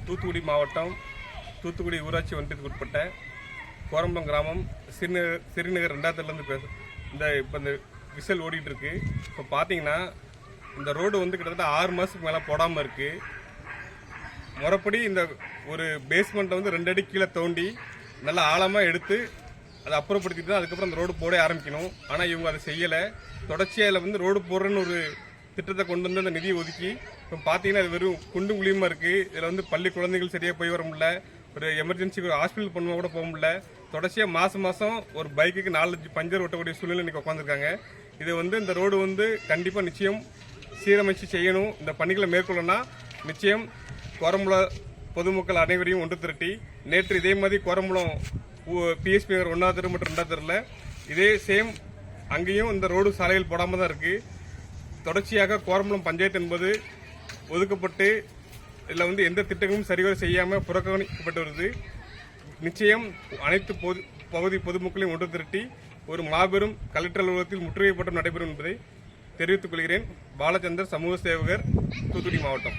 தூத்துக்குடி மாவட்டம் தூத்துக்குடி ஊராட்சி ஒன்றியத்துக்கு உட்பட்ட கோரம்பலம் கிராமம் சிறுநகர் 2 இப்போ இந்த விசல் ஓடிட்டு இருக்கு. இப்போ பார்த்தீங்கன்னா இந்த ரோடு வந்து கிட்டத்தட்ட 6 மாதத்துக்கு மேலே போடாமல் இருக்கு. முறைப்படி இந்த ஒரு பேஸ்மெண்ட்டை வந்து 2 அடி கீழே தோண்டி நல்லா ஆழமாக எடுத்து அதை அப்புறப்படுத்திட்டு தான் அதுக்கப்புறம் அந்த ரோடு போட ஆரம்பிக்கணும். ஆனால் இவங்க அதை செய்யலை. தொடர்ச்சியாக இதில் வந்து ரோடு போடுறன்னு ஒரு திட்டத்தை கொண்டு வந்து அந்த நிதியை ஒதுக்கி இப்போ பார்த்தீங்கன்னா அது வெறும் குண்டும் குழியுமா இருக்குது. இதில் வந்து பள்ளி குழந்தைகள் சரியாக போய் வர முடியல, ஒரு எமர்ஜென்சிக்கு ஒரு ஹாஸ்பிட்டல் பண்ணுவா கூட போக முடியல. தொடர்ச்சியாக மாதம் ஒரு பைக்குக்கு 4 பஞ்சர் ஓட்டக்கூடிய சூழ்நிலை இன்றைக்கி உட்காந்துருக்காங்க. இது வந்து இந்த ரோடு வந்து கண்டிப்பாக நிச்சயம் சீரமைச்சு செய்யணும். இந்த பணிகளை மேற்கொள்ளனா நிச்சயம் கோரம்பலம் பொதுமக்கள் அனைவரையும் ஒன்று திரட்டி நேற்று இதே மாதிரி கோரம்பலம் பிஎஸ்பி நகர் 1வது தெரு மற்றும் 2வது தெருவில் இதே சேம் அங்கேயும் இந்த ரோடு சாலைகள் போடாமல் தான் இருக்குது. தொடர்ச்சியாக கோரம்பலம் பஞ்சாயத்து என்பது ஒதுக்கப்பட்டு இதில் வந்து எந்த திட்டங்களும் சரிவர செய்யாமல் புறக்கணிக்கப்பட்டு வருது. நிச்சயம் அனைத்து பகுதி பொதுமக்களையும் ஒன்று திரட்டி ஒரு மாபெரும் கலெக்டர் அலுவலகத்தில் முற்றுகை போராட்டம் நடைபெறும் என்பதை தெரிவித்துக் கொள்கிறேன். பாலச்சந்தர், சமூக சேவகர், தூத்துக்குடி மாவட்டம்.